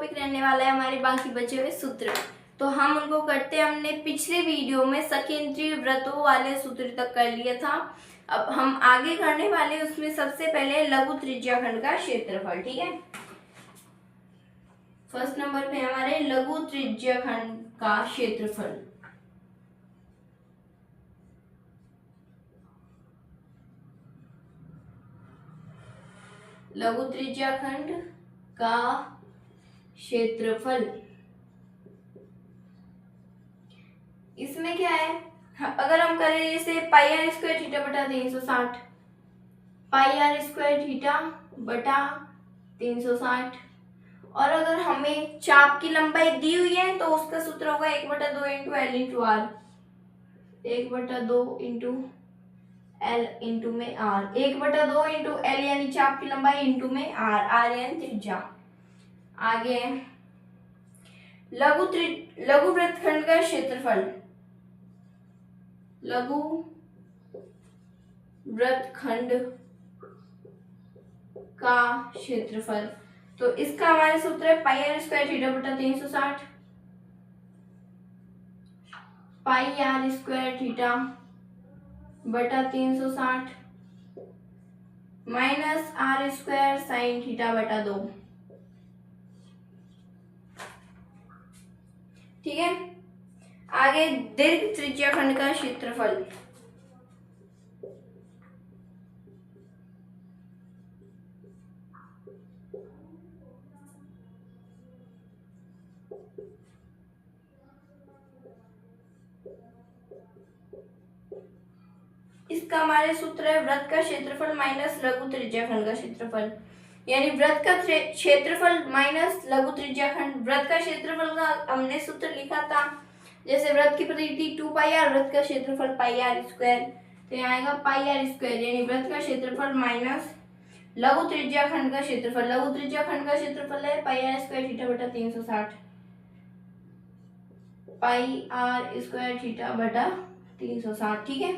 Topic रहने वाला है हमारे बाकी बचे हुए सूत्र। तो हम उनको करते हैं, हमने पिछले वीडियो में सकेंद्रीय वृत्तों वाले सूत्र तक कर लिया था। अब हम आगे करने वाले उसमें सबसे पहले लघु त्रिज्याखंड का क्षेत्रफल। ठीक है, फर्स्ट नंबर पे हमारे लघु त्रिज्याखंड का क्षेत्रफल। लघु त्रिज्याखंड का क्षेत्रफल, इसमें क्या है, अगर हम करें जैसे पाई आर स्क्वायर थीटा बटा 360, पाई आर स्क्वायर थीटा बटा 360, और अगर हमें चाप की लंबाई दी हुई है तो उसका सूत्र होगा 1/2 into L into R, 1/2 into L into में आर, 1/2 इंटू एल यानी चाप की लंबाई इंटू में आर, आर यानी त्रिज्या। आगे लघु वृत्तखंड का क्षेत्रफल, लघु वृत्तखंड का क्षेत्रफल, तो इसका हमारे सूत्र है पाई आर स्क्वायर थीटा बटा 360, पाई आर स्क्वायर थीटा बटा 360 minus are square sine theta बटा 2। ठीक है, आगे दीर्घ त्रिज्याखंड का क्षेत्रफल, इसका हमारे सूत्र है वृत्त का क्षेत्रफल माइनस लघु त्रिज्याखंड का क्षेत्रफल, यानी वृत्त का क्षेत्रफल माइनस लघु त्रिज्याखंड। वृत्त का क्षेत्रफल का हमने सूत्र लिखा था, जैसे वृत्त की परिधि 2 पाई आर, वृत्त का क्षेत्रफल पाई आर स्क्वायर, तो यहाँ आएगा पाई आर स्क्वायर, यानी वृत्त का क्षेत्रफल माइनस लघु त्रिज्याखंड का क्षेत्रफल। लघु त्रिज्याखंड का क्षेत्रफल है पाई आर स्क्वायर थीटा बटा 360, पाई आर स्क्वायर थीटा बटा 360। ठीक है,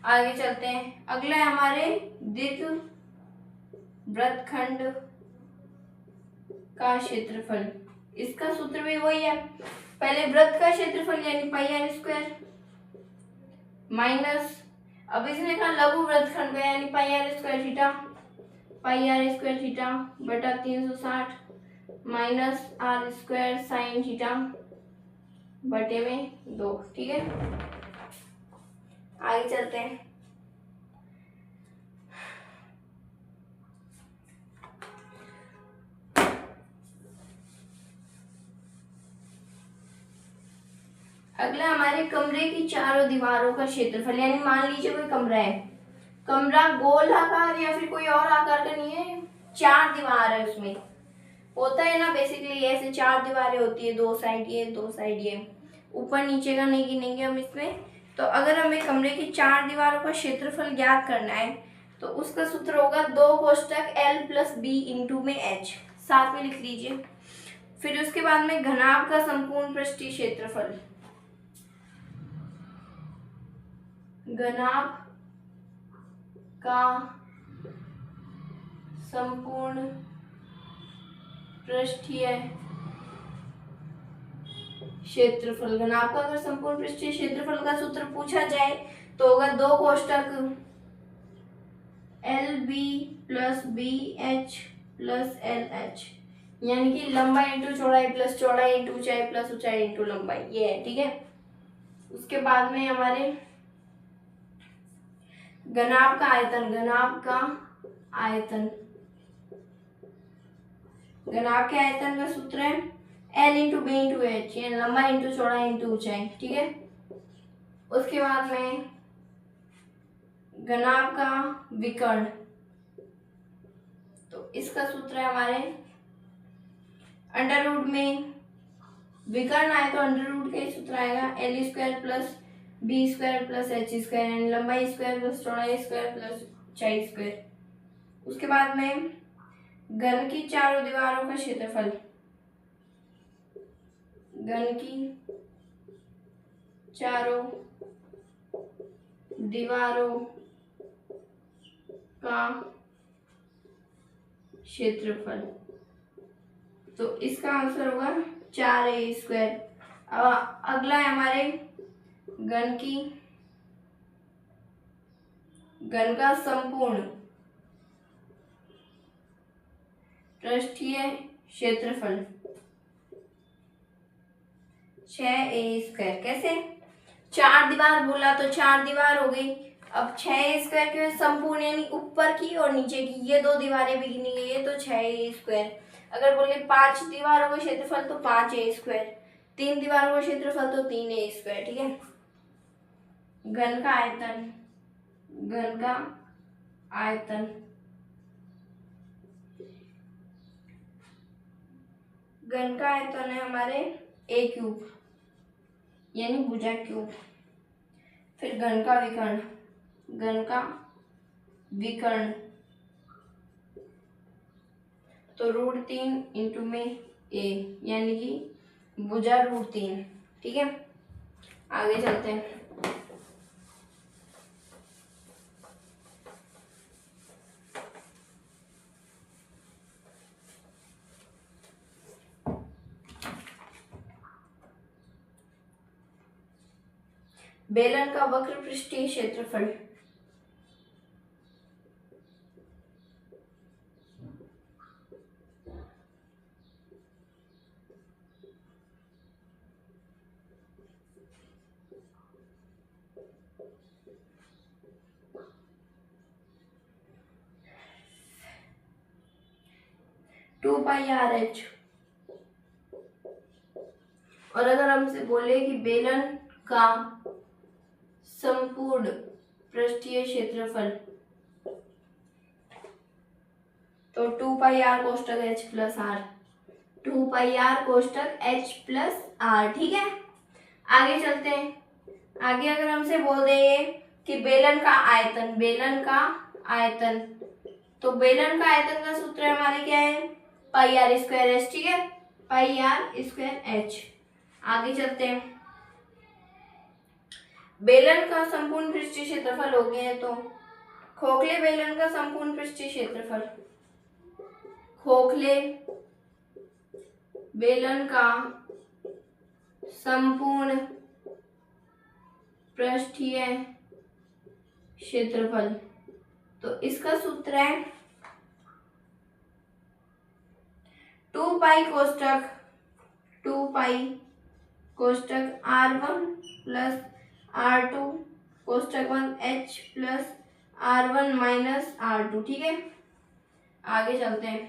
आगे चलते हैं, अगला है हमारे दीर्घ वृत्तखंड का क्षेत्रफल। इसका सूत्र भी वही है, पहले वृत्त का क्षेत्रफल यानी पाई आर स्क्वायर माइनस, अब इसने कहा लघु वृत्तखंड का यानी pi r square theta, pi r square theta बटा 360 minus are square sine theta बटे में 2। ठीक है, आगे चलते हैं, अगला हमारे कमरे की चारों दीवारों का क्षेत्रफल, यानी मान लीजिए कोई कमरा है, कमरा गोल आकार या फिर कोई और आकार का नहीं है, 4 दीवार है, उसमें होता है ना बेसिकली ऐसे 4 दीवारें होती है, 2 साइड ये 2 साइड ये, ऊपर नीचे का नहीं गिनेंगे हम इसमें। तो अगर हमें कमरे की 4 दीवारों का क्षेत्रफल ज्ञात करना है तो उसका सूत्र होगा 2 कोष्टक L प्लस B इंटू में H, साथ में लिख लीजिए। फिर उसके बाद में घनाभ का संपूर्ण पृष्ठीय क्षेत्रफल, घनाभ का संपूर्ण पृष्ठीय क्षेत्रफल, घनाभ का अगर संपूर्ण पृष्ठीय क्षेत्रफल का सूत्र पूछा जाए तो होगा 2 कोष्टक l b plus b h plus l h, यानी कि लंबाई इंटू चौड़ाई प्लस चौड़ाई इंटू ऊंचाई प्लस ऊंचाई इंटू लंबाई, ये है। ठीक है, उसके बाद में हमारे घनाभ का आयतन, घनाभ का आयतन, घनाभ के आयतन का सूत्र है L into B into H, यानी लंबाई इंटू चौड़ाई इंटू ऊंचाई। ठीक है, उसके बाद में घनाभ का विकर्ण, तो इसका सूत्र है हमारे अंडर रूट में विकर्ण आए तो अंडर रूट का सूत्र आएगा L square plus B square plus H square, यानी लंबाई स्क्वायर प्लस चौड़ाई स्क्वायर प्लस ऊंचाई स्क्वायर। उसके बाद में घन की चारों दीवारों का क्षेत्रफल, घन की चारों दीवारों का क्षेत्रफल, तो इसका आंसर होगा 4a²। अब अगला है हमारे घन का संपूर्ण पृष्ठीय क्षेत्रफल 6a²। कैसे? 4 दीवार बोला तो 4 दीवार हो गई। अब 6a² के संपूर्ण यानी ऊपर की और नीचे की ये 2 दीवारें भी गिनी गई है तो 6a²। अगर बोले 5 दीवारों का क्षेत्रफल तो 5a², 3 दीवारों का क्षेत्रफल तो 3a²। ठीक है। घन का आयतन है हमारे a³ यानी भुजा क्यूब। फिर घन का विकर्ण तो √3 इंटू में a यानी कि भुजा √3। ठीक है। आगे चलते हैं। बेलन का वक्र पृष्ठीय क्षेत्रफल 2πRh। और अगर हमसे बोले कि बेलन का संपूर्ण पृष्ठीय क्षेत्रफल तो 2πr कोष्टक h प्लस आर 2πr कोष्टक h प्लस आर। ठीक है। आगे चलते हैं। आगे अगर हमसे बोल देंगे कि बेलन का आयतन तो बेलन का आयतन का सूत्र हमारे क्या है πr²h। ठीक है। πr²h। आगे चलते हैं। बेलन का संपूर्ण पृष्ठीय क्षेत्रफल हो गया है तो खोखले बेलन का संपूर्ण पृष्ठीय क्षेत्रफल खोखले बेलन का संपूर्ण पृष्ठीय क्षेत्रफल तो इसका सूत्र है 2π कोष्टक r1 plus r2 कोष्टक 1h plus r1 minus r2। ठीक है। आगे चलते हैं।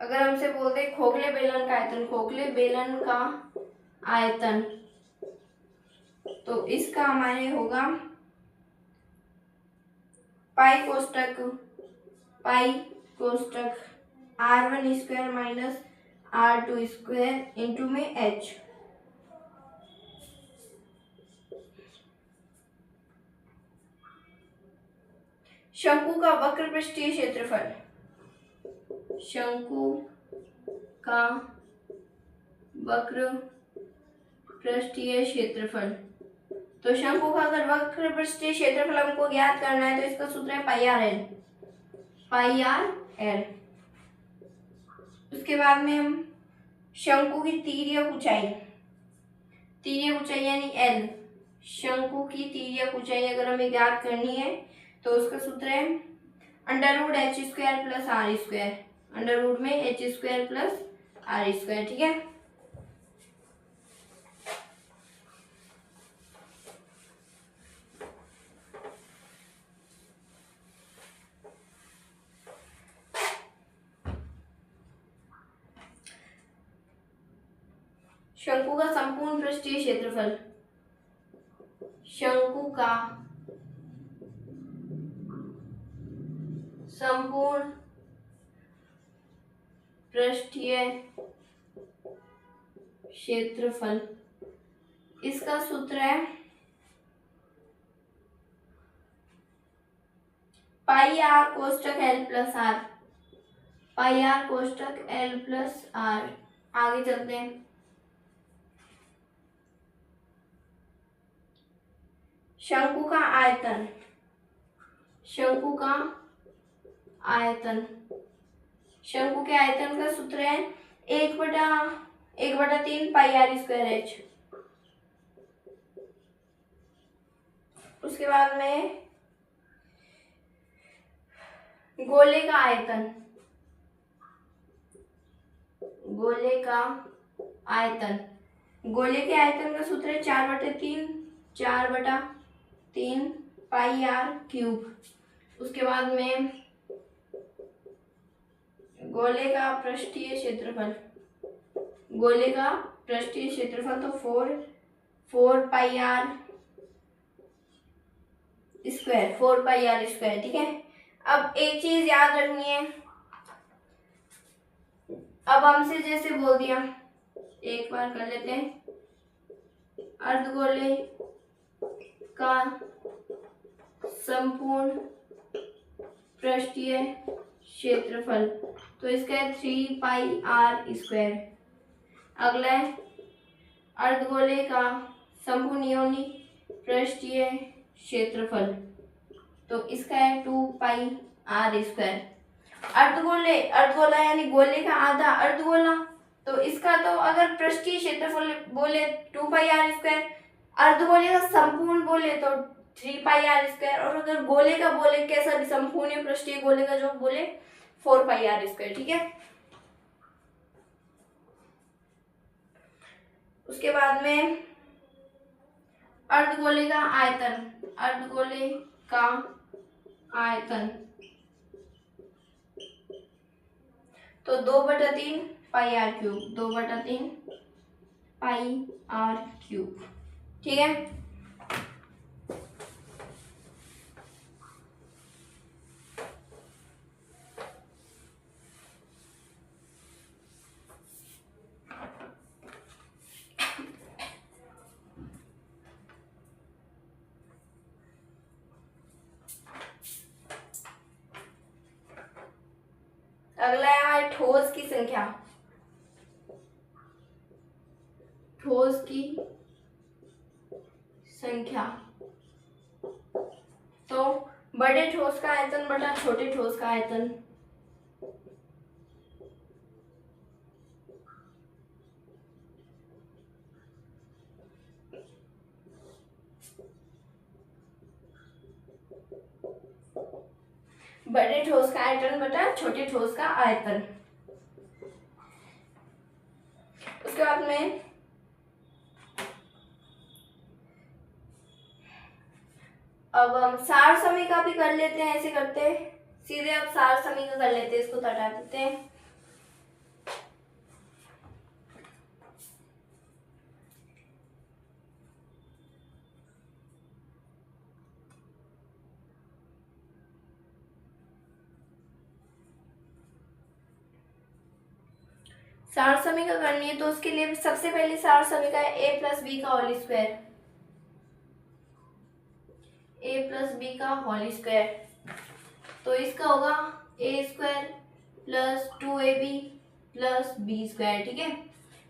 अगर हमसे बोलते हैं खोखले बेलन का आयतन तो इसका हमारे होगा पाई कोष्टक r1² माइनस r2² इंटू में h। शंकु का वक्र पृष्ठीय क्षेत्रफल तो शंकु का अगर वक्र पृष्ठीय क्षेत्रफल हमको ज्ञात करना है तो इसका सूत्र है πr_l। उसके बाद में हम शंकु की तिर्यक ऊंचाई यानी l शंकु की तिर्यक ऊंचाई अगर हमें ज्ञात करनी है तो उसका सूत्र है √h² प्लस r²। अंडर में h² प्लस r²। ठीक है। शंकु का संपूर्ण पृष्ठीय क्षेत्रफल इसका सूत्र है πr कोष्टक l प्लस r। आगे चलते हैं। शंकु का आयतन शंकु के आयतन का सूत्र है 1/3 पाई आर स्क्वायर एच। उसके बाद में गोले का आयतन, गोले का आयतन, गोले के आयतन का सूत्र है 4/3 पाई आर क्यूब। उसके बाद में गोले का पृष्ठीय क्षेत्रफल, गोले का पृष्ठीय क्षेत्रफल तो 4 pi r square, 4 pi r square. ठीक है, अब एक चीज याद रखनी है, अब हमसे जैसे बोल दिया, एक बार कर लेते हैं, अर्धगोले का संपूर्ण पृष्ठीय क्षेत्रफल, तो इसका है 3 पाई आर स्क्वायर। अगला है अर्धगोले का संपूर्ण इयोनिक पृष्ठीय क्षेत्रफल, तो इसका है 2 पाई आर स्क्वायर। अर्धगोला यानी गोले का आधा अर्धगोला, तो इसका तो अगर पृष्ठीय क्षेत्रफल बोले 2 पाई आर स्क्वायर, अर्धगोले का संपूर्ण बोले तो 3 पाई आर स्क्वायर, और अगर गोले का बोले कैसा भी संपूर्ण पृष्ठीय गोले का जो बोले 4 पाई आर स्क्वायर। ठीक है, उसके बाद में अर्धगोले का आयतन, अर्धगोले का आयतन तो 2/3 pi r cube, 2/3 pi r cube. ठीक है, अगला है हमारे ठोस की संख्या, ठोस की संख्या तो बड़े ठोस का आयतन बटा छोटे ठोस का आयतन, बड़े ठोस का आयतन बटा छोटे ठोस का आयतन। उसके बाद में अब हम सार समीका भी कर लेते हैं, ऐसे करते सीधे अब सार समीका कर लेते हैं, इसको तो हटा देते हैं। सार समीका करनी है तो उसके लिए सबसे पहले सार समीका है a प्लस बी का whole square, a plus B का होल स्क्वायर, तो इसका होगा a square plus 2ab plus B square. ठीक है,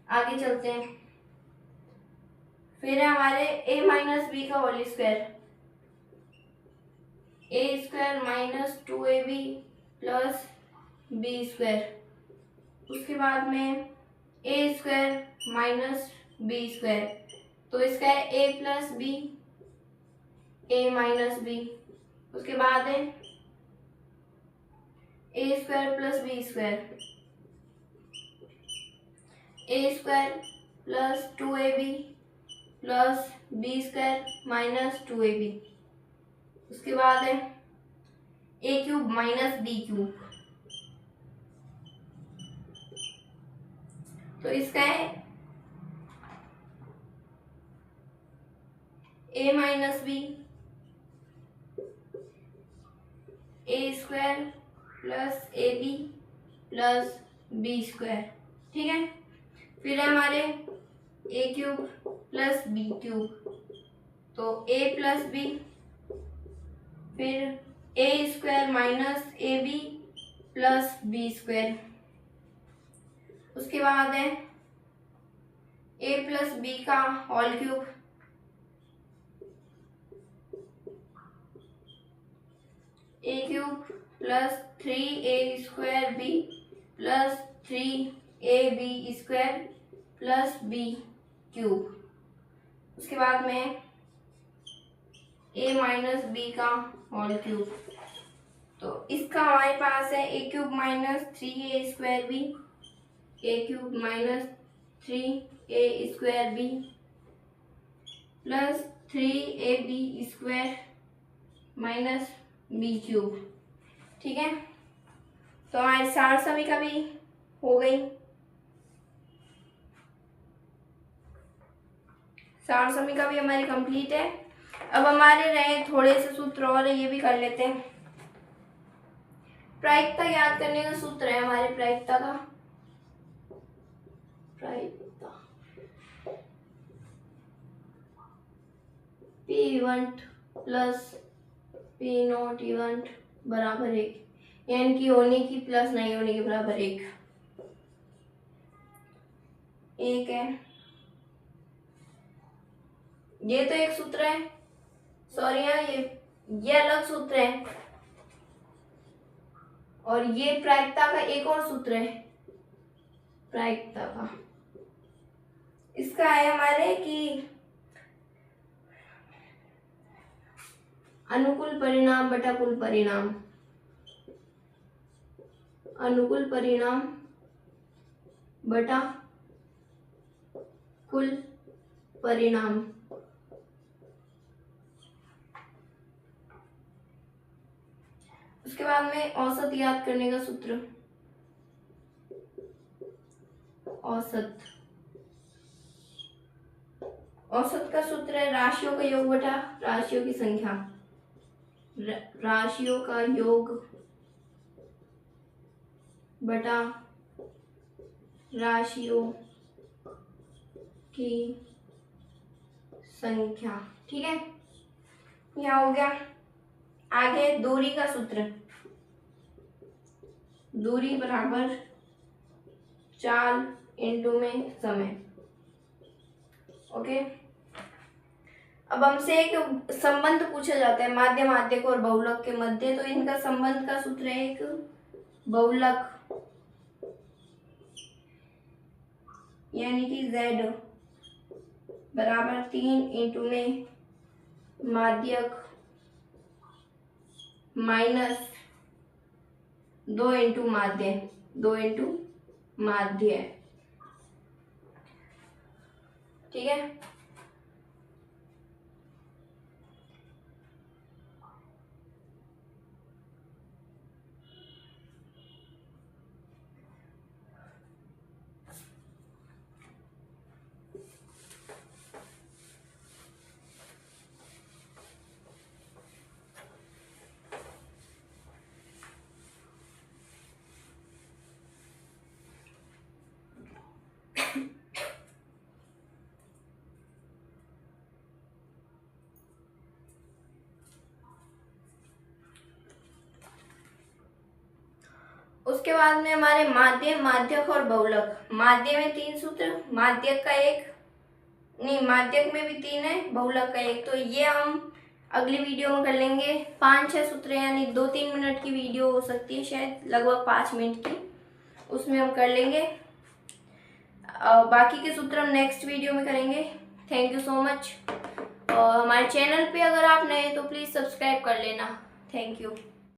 आगे चलते हैं, फिर है हमारे a माइनस बी का whole square, a square minus 2ab plus B square. उसके बाद में a square minus B square, तो इसका है a plus B, a minus B. उसके बाद है a square plus B square, a square plus 2ab plus B square minus 2ab। उसके बाद है a cube minus B cube, तो इसका है a minus B, a square plus A B plus B square. ठीक है, फिर है हमारे a cube plus B cube, तो a प्लस बी, फिर a square minus A B plus B square. उसके बाद है a प्लस बी का whole cube, a cube plus 3a square B plus 3ab² plus b³ उसके बाद में a minus B का होल क्यूब। तो इसका हमारे पास है a³ minus 3a² b, a³ minus 3a² b plus 3ab² minus b³। ठीक है, तो हमारी सार समीकरण भी हो गई। सार समीकरण भी हमारी कंप्लीट है। अब हमारे रहे थोड़े से सूत्र और ये भी कर लेते हैं। प्रायिकता याद करने का सूत्र है हमारे प्रायिकता का, प्रायिकता P1 प्लस P0 इवेंट बराबर 1, यानी कि होने की प्लस नहीं होने के बराबर 1 है। ये तो एक सूत्र है, सॉरी ये अलग सूत्र है, और ये प्रायिकता का एक और सूत्र है प्रायिकता का। इसका है हमारे कि अनुकूल परिणाम बटा कुल परिणाम, अनुकूल परिणाम बटा कुल परिणाम। उसके बाद में औसत याद करने का सूत्र, औसत औसत का सूत्र है राशियों का योग बटा राशियों की संख्या, राशियों का योग बटा राशियों की संख्या। ठीक है, यह हो गया। आगे दूरी का सूत्र, दूरी बराबर चाल इंटू में समय। ओके, अब हमसे एक संबंध पूछा जाता है माध्य माध्यक और बहुलक के मध्य, तो इनका संबंध का सूत्र है एक बहुलक, यानी कि Z बराबर 3 इंटू में माध्यक माइनस 2 इंटू माध्य, 2 इंटू माध्य। ठीक है, उसके बाद में हमारे माध्य माध्यक और बहुलक। माध्य में 3 सूत्र, माध्यक का एक नहीं, माध्यक में भी 3 है, बहुलक का एक। तो ये हम अगली वीडियो में कर लेंगे। 5-6 सूत्र, यानी 2-3 मिनट की वीडियो हो सकती है, शायद लगभग 5 मिनट की, उसमें हम कर लेंगे। बाकी के सूत्र हम नेक्स्ट वीडियो में करेंगे। Thank you so much. और हमारे चैनल पे अगर आप नए हैं तो प्लीज़ सब्सक्राइब कर लेना। Thank you.